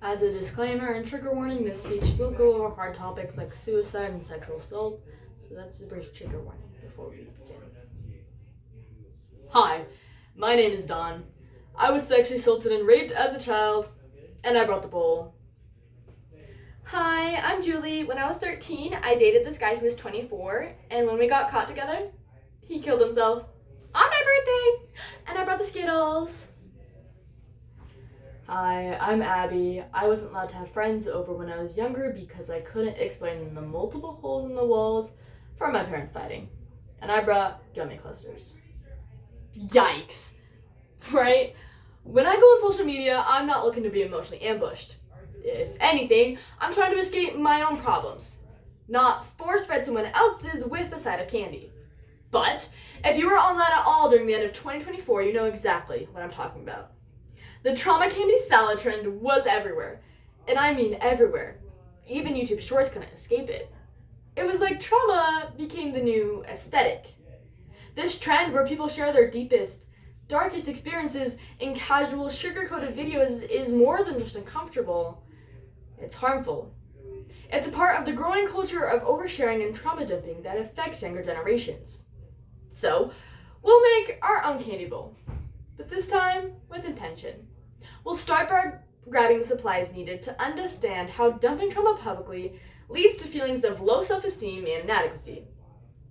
As a disclaimer and trigger warning, this speech will go over hard topics like suicide and sexual assault, so that's a brief trigger warning before we begin. Hi, my name is Don. I was sexually assaulted and raped as a child, and I brought the bowl. Hi, I'm Julie. When I was 13, I dated this guy who was 24, and when we got caught together, he killed himself on my birthday, and I brought the Skittles. Hi, I'm Abby. I wasn't allowed to have friends over when I was younger because I couldn't explain the multiple holes in the walls from my parents fighting. And I brought gummy clusters. Yikes. Right? When I go on social media, I'm not looking to be emotionally ambushed. If anything, I'm trying to escape my own problems, not force-fed someone else's with a side of candy. But if you were online at all during the end of 2024, you know exactly what I'm talking about. The Truma candy salad trend was everywhere. And I mean everywhere. Even YouTube Shorts couldn't escape it. It was like Truma became the new aesthetic. This trend where people share their deepest, darkest experiences in casual, sugar-coated videos is more than just uncomfortable. It's harmful. It's a part of the growing culture of oversharing and trauma dumping that affects younger generations. So, we'll make our own candy bowl, but this time with intention. We'll start by grabbing the supplies needed to understand how dumping trauma publicly leads to feelings of low self-esteem and inadequacy.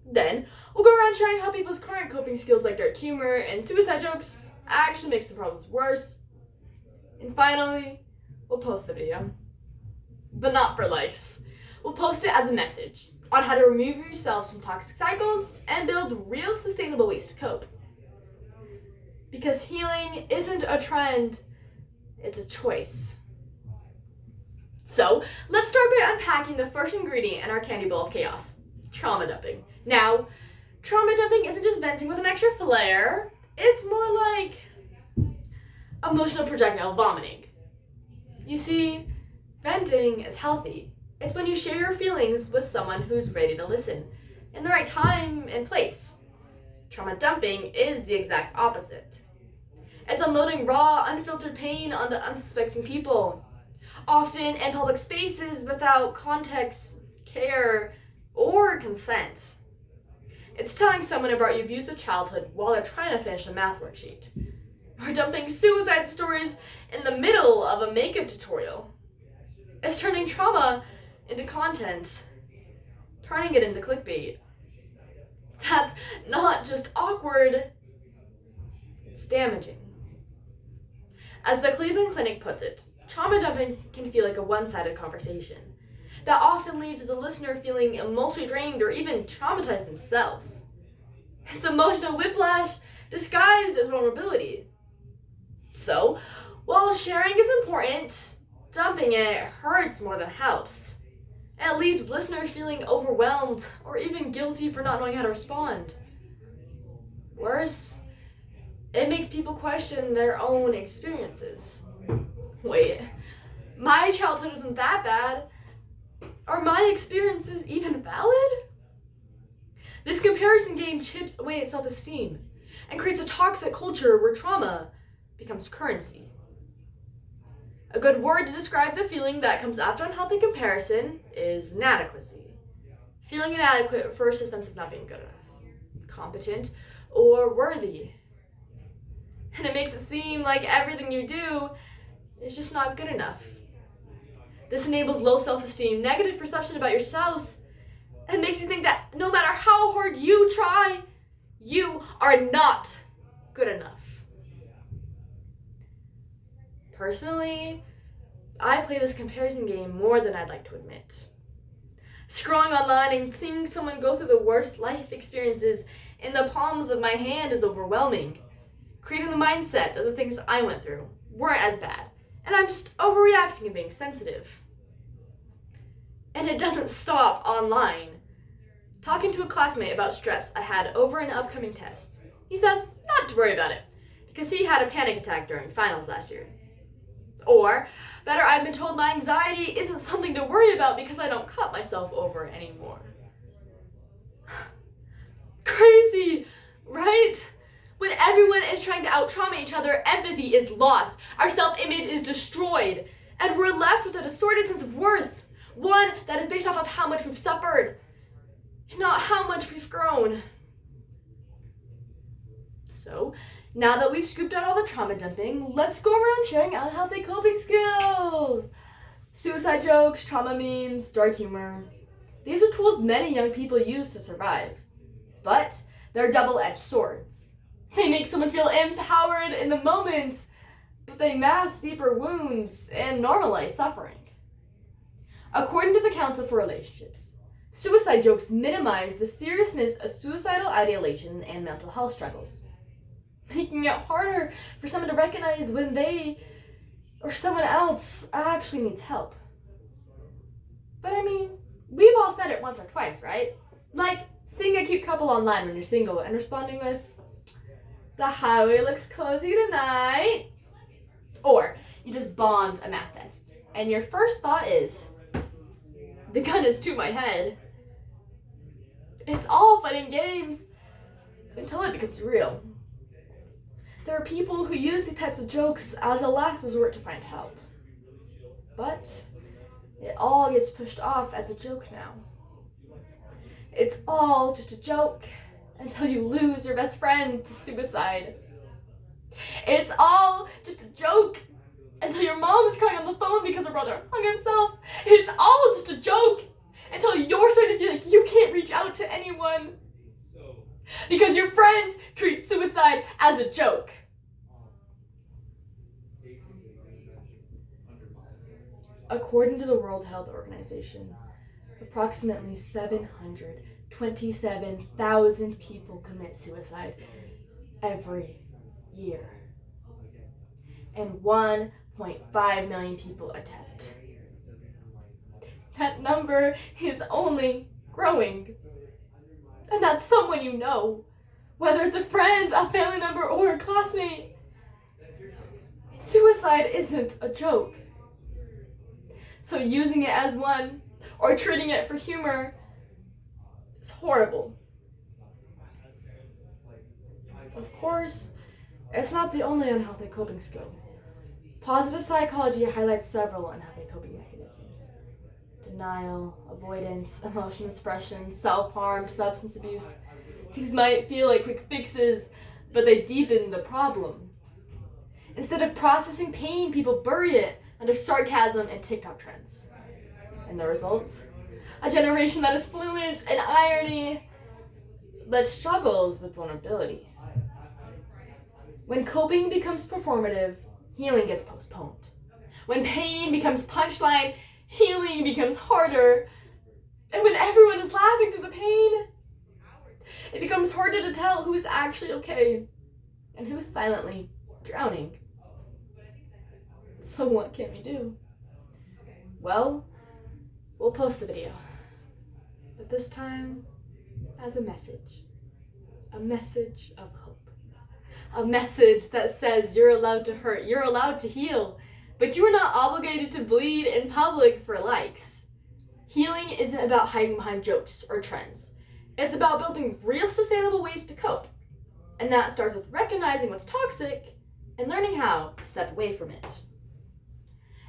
Then, we'll go around sharing how people's current coping skills like dark humor and suicide jokes actually makes the problems worse. And finally, we'll post the video. But not for likes. We'll post it as a message on how to remove yourselves from toxic cycles and build real sustainable ways to cope. Because healing isn't a trend, it's a choice. So, let's start by unpacking the first ingredient in our candy bowl of chaos, trauma dumping. Now, trauma dumping isn't just venting with an extra flair, it's more like emotional projectile vomiting. You see, venting is healthy. It's when you share your feelings with someone who's ready to listen, in the right time and place. Trauma dumping is the exact opposite. It's unloading raw, unfiltered pain onto unsuspecting people, often in public spaces without context, care, or consent. It's telling someone about your abusive childhood while they're trying to finish a math worksheet, or dumping suicide stories in the middle of a makeup tutorial. It's turning trauma into content, turning it into clickbait. That's not just awkward, it's damaging. As the Cleveland Clinic puts it, trauma dumping can feel like a one-sided conversation that often leaves the listener feeling emotionally drained or even traumatized themselves. It's emotional whiplash disguised as vulnerability. So, while sharing is important, dumping it hurts more than helps. It leaves listeners feeling overwhelmed or even guilty for not knowing how to respond. Worse, it makes people question their own experiences. Wait, my childhood wasn't that bad. Are my experiences even valid? This comparison game chips away at self-esteem and creates a toxic culture where trauma becomes currency. A good word to describe the feeling that comes after unhealthy comparison is inadequacy. Feeling inadequate refers to a sense of not being good enough, competent, or worthy. And it makes it seem like everything you do is just not good enough. This enables low self-esteem, negative perception about yourselves, and makes you think that no matter how hard you try, you are not good enough. Personally, I play this comparison game more than I'd like to admit. Scrolling online and seeing someone go through the worst life experiences in the palms of my hand is overwhelming, creating the mindset that the things I went through weren't as bad, and I'm just overreacting and being sensitive. And it doesn't stop online. Talking to a classmate about stress I had over an upcoming test, he says not to worry about it, because he had a panic attack during finals last year. Or, better, I've been told my anxiety isn't something to worry about because I don't cut myself over anymore. Crazy, right? When everyone is trying to out-trauma each other, empathy is lost. Our self-image is destroyed. And we're left with a distorted sense of worth, one that is based off of how much we've suffered, not how much we've grown. So, now that we've scooped out all the trauma dumping, let's go around sharing unhealthy coping skills. Suicide jokes, trauma memes, dark humor. These are tools many young people use to survive. But they're double-edged swords. They make someone feel empowered in the moment, but they mask deeper wounds and normalize suffering. According to the Council for Relationships, suicide jokes minimize the seriousness of suicidal ideation and mental health struggles, making it harder for someone to recognize when they or someone else actually needs help. But I mean, we've all said it once or twice, right? Like seeing a cute couple online when you're single and responding with, "The highway looks cozy tonight." Or you just bombed a math test and your first thought is, "The gun is to my head." It's all fun and games until it becomes real. There are people who use these types of jokes as a last resort to find help. But it all gets pushed off as a joke now. It's all just a joke until you lose your best friend to suicide. It's all just a joke until your mom is crying on the phone because her brother hung himself. It's all just a joke until you're starting to feel like you can't reach out to anyone because your friends treat suicide as a joke. According to the World Health Organization, approximately 727,000 people commit suicide every year, and 1.5 million people attempt. That number is only growing. And that's someone you know, whether it's a friend, a family member, or a classmate. Suicide isn't a joke. So using it as one, or treating it for humor, is horrible. Of course, it's not the only unhealthy coping skill. Positive psychology highlights several unhealthy coping mechanisms: denial, avoidance, emotional suppression, self-harm, substance abuse. These might feel like quick fixes, but they deepen the problem. Instead of processing pain, people bury it under sarcasm and TikTok trends. And the result? A generation that is fluent in irony, but struggles with vulnerability. When coping becomes performative, healing gets postponed. When pain becomes punchline, healing becomes harder. And when everyone is laughing through the pain, it becomes harder to tell who's actually okay and who's silently drowning. So what can we do? Well, we'll post the video, but this time as a message of hope. A message that says you're allowed to hurt, you're allowed to heal, but you are not obligated to bleed in public for likes. Healing isn't about hiding behind jokes or trends. It's about building real sustainable ways to cope. And that starts with recognizing what's toxic and learning how to step away from it.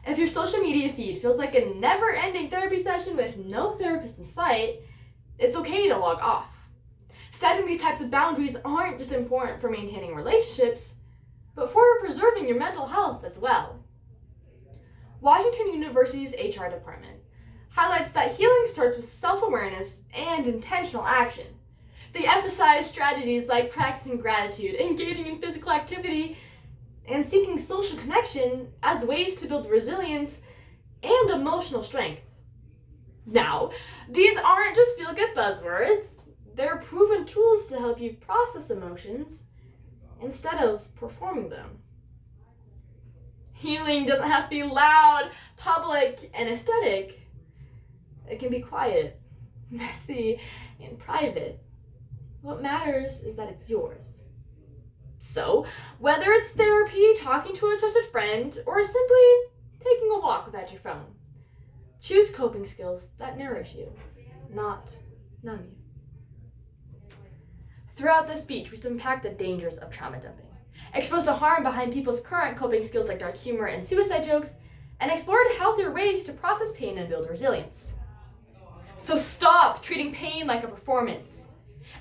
If your social media feed feels like a never-ending therapy session with no therapist in sight, it's okay to log off. Setting these types of boundaries aren't just important for maintaining relationships, but for preserving your mental health as well. Washington University's HR department highlights that healing starts with self-awareness and intentional action. They emphasize strategies like practicing gratitude, engaging in physical activity, and seeking social connection as ways to build resilience and emotional strength. Now, these aren't just feel-good buzzwords. They're proven tools to help you process emotions instead of performing them. Healing doesn't have to be loud, public, and aesthetic. It can be quiet, messy, and private. What matters is that it's yours. So, whether it's therapy, talking to a trusted friend, or simply taking a walk without your phone, choose coping skills that nourish you, not numb you. Throughout this speech, we've unpacked the dangers of trauma dumping, exposed the harm behind people's current coping skills like dark humor and suicide jokes, and explored healthier ways to process pain and build resilience. So stop treating pain like a performance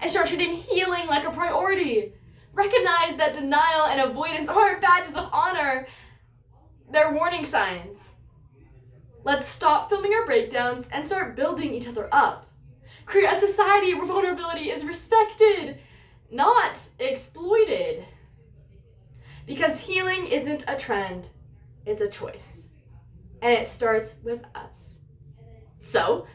and start treating healing like a priority. Recognize that denial and avoidance aren't badges of honor. They're warning signs. Let's stop filming our breakdowns and start building each other up. Create a society where vulnerability is respected, not exploited. Because healing isn't a trend, it's a choice. And it starts with us. So,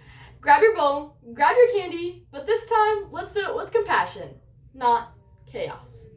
grab your bowl, grab your candy, but this time, let's fill it with compassion, not chaos.